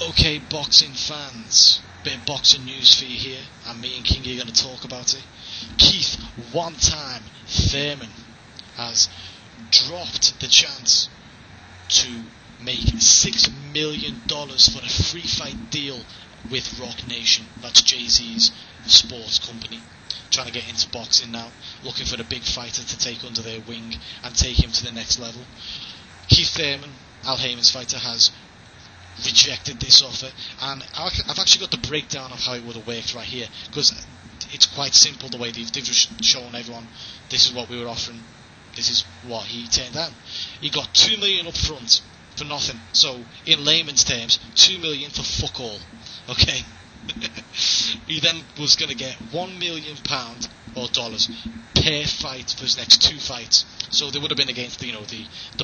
Okay, boxing fans, bit of boxing news for you here, and me and Kingy are going to talk about it. Keith, one-time Thurman, has dropped the chance to make $6 million for a free fight deal with RocNation. That's Jay-Z's sports company. Trying to get into boxing now, looking for the big fighter to take under their wing and take him to the next level. Keith Thurman, Al Heyman's fighter, has rejected this offer, and I've actually got the breakdown of how it would have worked right here, because it's quite simple the way they've just shown everyone this is what we were offering, this is what he turned down. He got $2 million up front for nothing, so in layman's terms, $2 million for fuck all. Okay. He then was going to get £1 million or dollars per fight for his next 2 fights. So they would have been against the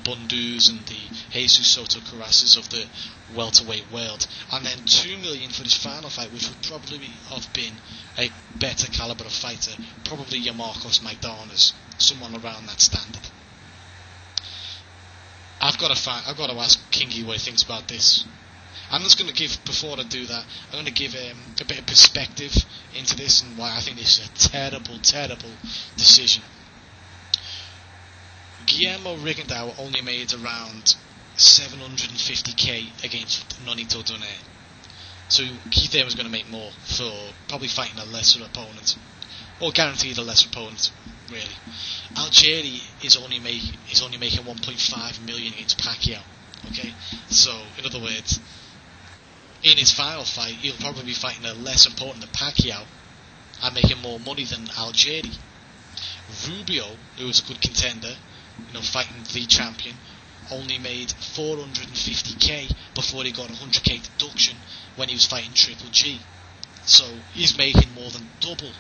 Bundus and the Jesus Soto Carrasses of the welterweight world, and then $2 million for his final fight, which would probably have been a better caliber of fighter, probably your Marcos Maidana's, someone around that standard. I've got to ask Kingy what he thinks about this. I'm just going to give, before I do that, I'm going to give a bit of perspective into this and why I think this is a terrible, terrible decision. Guillermo Rigondeaux only made around $750k against Nonito Donaire. So Keith Thurman was going to make more for probably fighting a lesser opponent, or guaranteed a lesser opponent, really. Algieri is only making 1.5 million against Pacquiao. Okay, so in other words, in his final fight, he'll probably be fighting a less important than Pacquiao and making more money than Algieri. Rubio, who was a good contender, fighting the champion, only made 450k before he got 100k deduction when he was fighting Triple G. So he's making more than double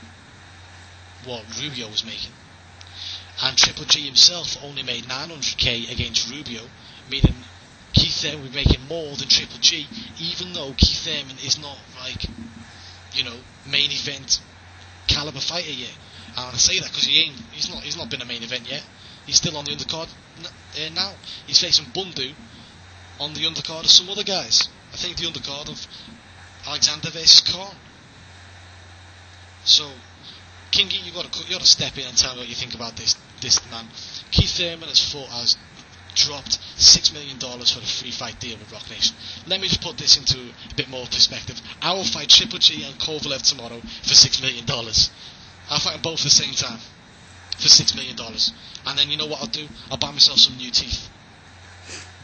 what Rubio was making. And Triple G himself only made 900k against Rubio, meaning Keith Thurman would be making more than Triple G, even though Keith Thurman is not main event caliber fighter yet. And I say that because he's not been a main event yet. He's still on the undercard now. He's facing Bundu on the undercard of some other guys. I think the undercard of Alexander versus Khan. So, Kingy, you got to step in and tell me what you think about this man. Keith Thurman has dropped $6 million for a free fight deal with RocNation. Let me just put this into a bit more perspective. I will fight Triple G and Kovalev tomorrow for $6 million. I'll fight them both at the same time for $6 million. And then you know what I'll do? I'll buy myself some new teeth.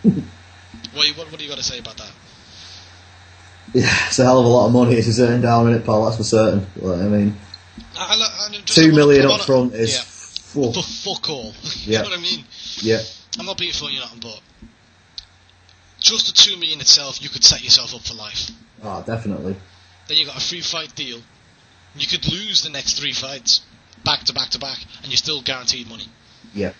What do you got to say about that? Yeah, it's a hell of a lot of money to turn down in it, pal, that's for certain. I mean, $2 million up front is for fuck all. You know what I mean? Yeah. I'm not being funny or nothing, but just the $2 million itself, you could set yourself up for life. Oh, definitely. Then you got a free fight deal. You could lose the next 3 fights, back to back to back, and you're still guaranteed money. Yeah.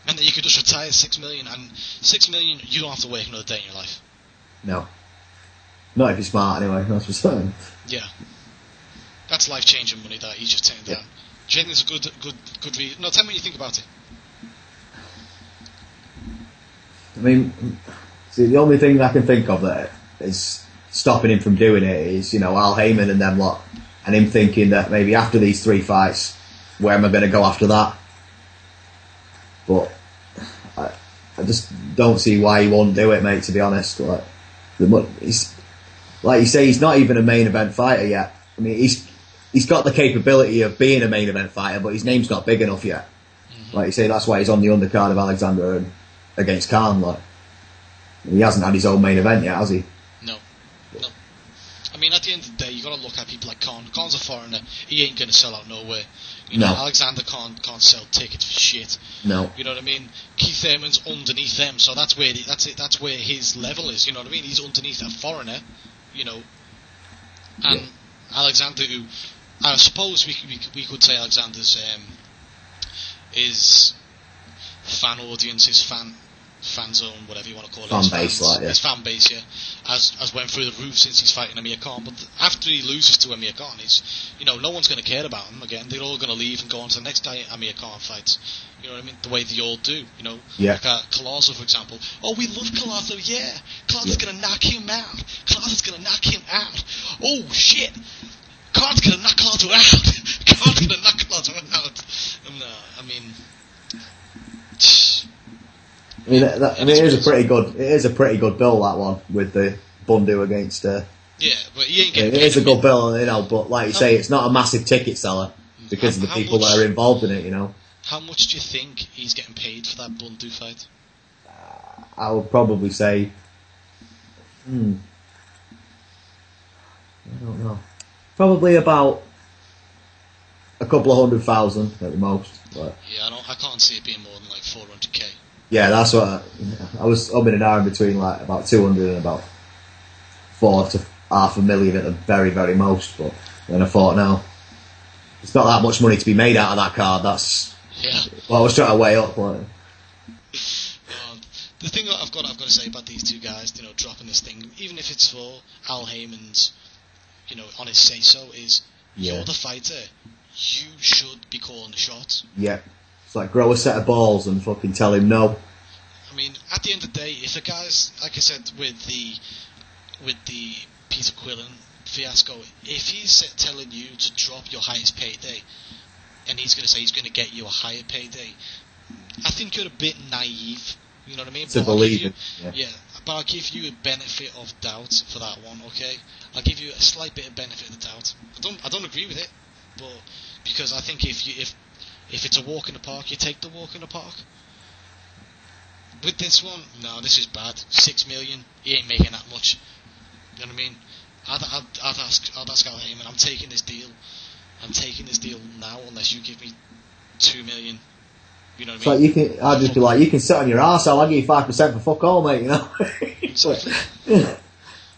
And then you could just retire $6 million, and $6 million, you don't have to work another day in your life. No. Not if you're smart, anyway. That's for certain. Yeah. That's life-changing money that he just turned down. Do you think it's a good reason? No, tell me what you think about it. I mean, see, the only thing I can think of that is stopping him from doing it is, Al Heyman and them lot, and him thinking that maybe after these 3 fights, where am I going to go after that? But I just don't see why he won't do it, mate, to be honest. Like you say, he's not even a main event fighter yet. I mean, he's got the capability of being a main event fighter, but his name's not big enough yet. Mm-hmm. Like you say, that's why he's on the undercard of Alexander and against Khan. Like, he hasn't had his own main event yet, has he? No. I mean, at the end of the day, you got to look at people like Khan. Khan's a foreigner. He ain't going to sell out nowhere. No. Alexander can't sell tickets for shit. No. You know what I mean? Keith Thurman's underneath them, so that's where his level is. You know what I mean? He's underneath a foreigner. And Alexander, who I suppose we could say Alexander's his fan audience, his fan fan zone, whatever you want to call it. Fan base, like, yeah. His fan base, yeah, has went through the roof since he's fighting Amir Khan. But after he loses to Amir Khan, no one's going to care about him again. They're all going to leave and go on to the next guy Amir Khan fights. You know what I mean? The way they all do, Yeah. Like Colazo, for example. Oh, we love Colazo, yeah. Colazo's going to knock him out. Colazo's going to knock him out. Oh, shit. Khan's going to knock Colazo out. Khan's going to knock Colazo out. No, I mean, it is a pretty good bill, that one, with the Bundu against. Yeah, but he ain't getting paid. It is a good bill, but like you say, it's not a massive ticket seller because of the people that are involved in it, How much do you think he's getting paid for that Bundu fight? I would probably say, I don't know, probably about a couple of 100,000 at the most. But. Yeah, I can't see it being more than like 400k. Yeah, that's what I was umming and ahhing between like about 200 and about 4 to half a million at the very, very most. But then I thought, no, it's not that much money to be made out of that card. That's what I was trying to weigh up. Like. The thing that I've got to say about these two guys, dropping this thing, even if it's for Al Heyman's, on his say so, is you're the fighter. You should be calling the shots. Yeah. It's like grow a set of balls and fucking tell him no. I mean, at the end of the day, if a guy's, like I said, with the Peter Quillen fiasco, if he's telling you to drop your highest payday, and he's going to say he's going to get you a higher payday, I think you're a bit naive. You know what I mean? To believe it. Yeah, but I'll give you a benefit of doubt for that one. Okay, I'll give you a slight bit of benefit of the doubt. I don't agree with it, but because I think if it's a walk in the park, you take the walk in the park. With this one, no, this is bad. 6 million, he ain't making that much. You know what I mean? I'd ask Al Heyman, I'm taking this deal. I'm taking this deal now, unless you give me 2 million. You know what I mean? I'd just be like, you can sit on your arse, I'll give you 5% for fuck all, mate, Exactly.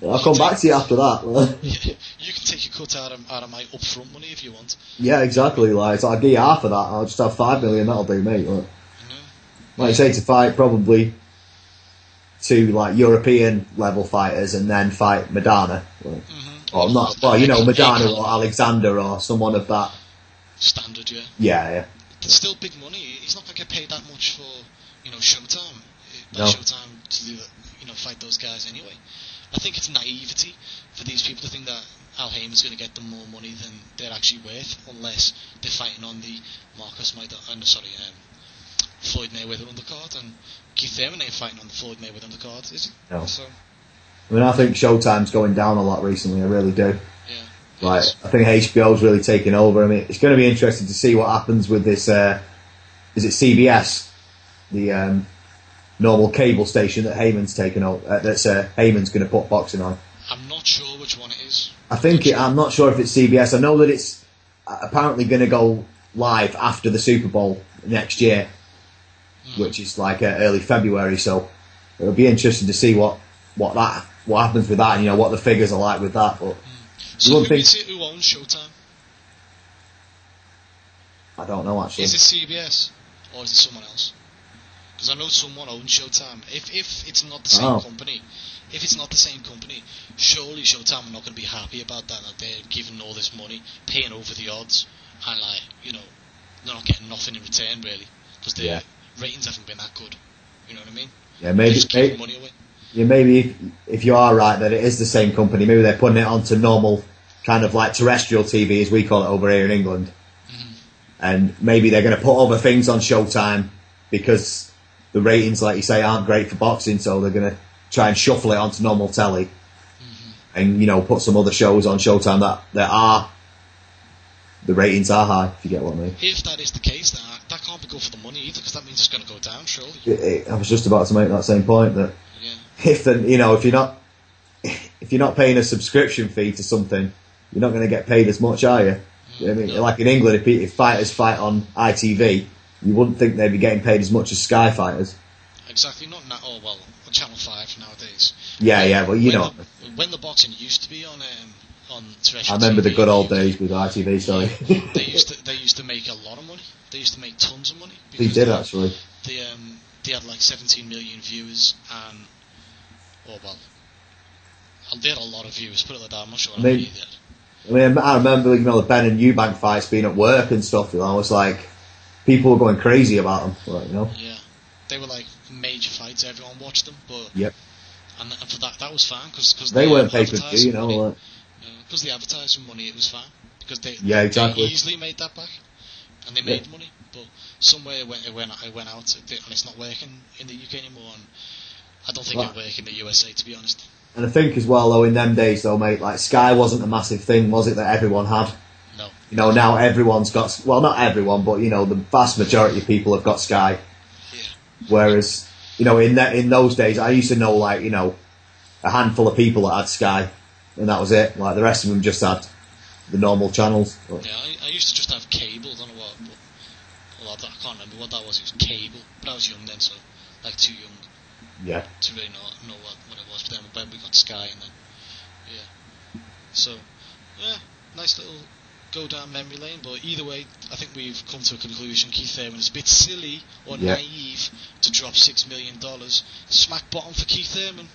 I'll come back to you after that. Yeah, you can take your cut out of my upfront money if you want. Yeah, exactly. Like, so I'll give you half of that. I'll just have 5 million. That'll do, mate. Like you say, to fight probably 2 like European level fighters and then fight Madonna, or not. Well, Madonna or Alexander or someone of that standard. Yeah. Yeah. It's still big money. He's not going to get paid that much for Showtime. No. Showtime to do fight those guys anyway. I think it's naivety for these people to think that Al Heyman's going to get them more money than they're actually worth, unless they're fighting on the Floyd Mayweather undercard, and Keith Thurman ain't fighting on the Floyd Mayweather undercard, is he? No. So, I think Showtime's going down a lot recently. I really do. Yeah. Like, I think HBO's really taking over. I mean, it's going to be interesting to see what happens with this. Is it CBS, the normal cable station that Heyman's taken over? That's Heyman's going to put boxing on. I'm not sure which one it is. I'm not sure if it's CBS. I know that it's apparently going to go live after the Super Bowl next year, which is like early February. So it'll be interesting to see what happens with that, and what the figures are like with that. But so is it who owns Showtime? I don't know actually. Is it CBS or is it someone else? Because I know someone owns Showtime. If it's not the same company, surely Showtime are not going to be happy about that they're giving all this money, paying over the odds, and they're not getting nothing in return really, because their ratings haven't been that good. You know what I mean? Yeah, maybe. Money away. Yeah, maybe if you are right that it is the same company, maybe they're putting it onto normal kind of like terrestrial TV, as we call it over here in England, and maybe they're going to put other things on Showtime because the ratings, like you say, aren't great for boxing, so they're going to try and shuffle it onto normal telly, and put some other shows on Showtime that the ratings are high. If you get what I mean. If that is the case, that can't be good for the money either, because that means it's going to go down, surely. I was just about to make that same point that if you're not paying a subscription fee to something, you're not going to get paid as much, are you? You know what I mean? Like in England, if fighters fight on ITV, you wouldn't think they'd be getting paid as much as Sky fighters. Exactly, not now. Oh well, Channel 5 nowadays. Yeah, but when the boxing used to be on terrestrial I remember TV, the good old days with ITV. Sorry. they used to make a lot of money. They used to make tons of money. They did actually. The they had like 17 million viewers, and they had a lot of viewers. Put it like that. I'm not sure how many they had. I remember, the Ben and Eubank fights being at work and stuff. I was like, people were going crazy about them. Yeah, they were like major fights. Everyone watched them, but yep. And for that was fine because they weren't pay-per-view, because the advertising money, it was fine because they exactly. They easily made that back, and they made money. But somewhere it went out, and it's not working in the UK anymore. And I don't think it'll work in the USA, to be honest. And I think as well, though, in them days, though, mate, like Sky wasn't a massive thing, was it, that everyone had? No. Now everyone's got, well, not everyone, but, the vast majority of people have got Sky. Yeah. Whereas, in those days, I used to know, like, a handful of people that had Sky, and that was it. Like, the rest of them just had the normal channels. Yeah, I used to just have cable, I don't know what, I can't remember what that was. It was cable, but I was young then, so, like, too young. Yeah. To really know what it was. But then we got Sky, and then so nice little go down memory lane. But either way, I think we've come to a conclusion. Keith Thurman is a bit silly or naive to drop $6 million. Smack bottom for Keith Thurman.